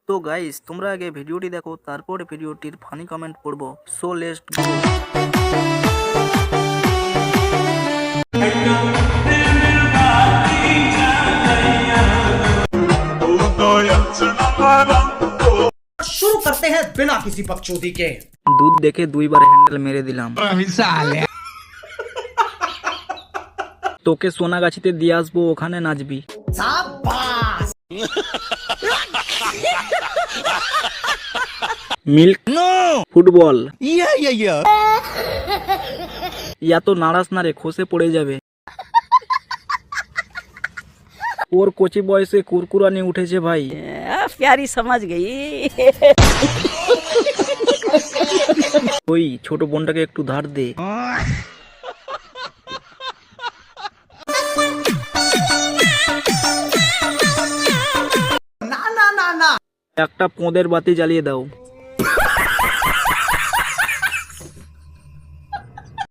তো গাইস, তোমরা আগে ভিডিওটি দেখো, তারপরে ভিডিওটির ফানি কমেন্ট পড়বো। So let's go. शुरू करते हैं बिना किसी बकचोदी के। দুধ দেখে দুইবার হ্যান্ডেল মেরে দিলাম। তোকে সোনাগাছিতে দিয়ে আসবো, ওখানে নাচবি। মিল্ক নো ফুটবল ইয়া তো নাড়াস না রে, খসে পড়ে যাবে। ওর কচি বয়সে কুরকুরানি উঠেছে ভাই। प्यारी समझ गई। ওই ছোট বোনটাকে একটু ধার দে। ना ना ना ना। একটা পোঁদের বাতি জ্বালিয়ে দাও।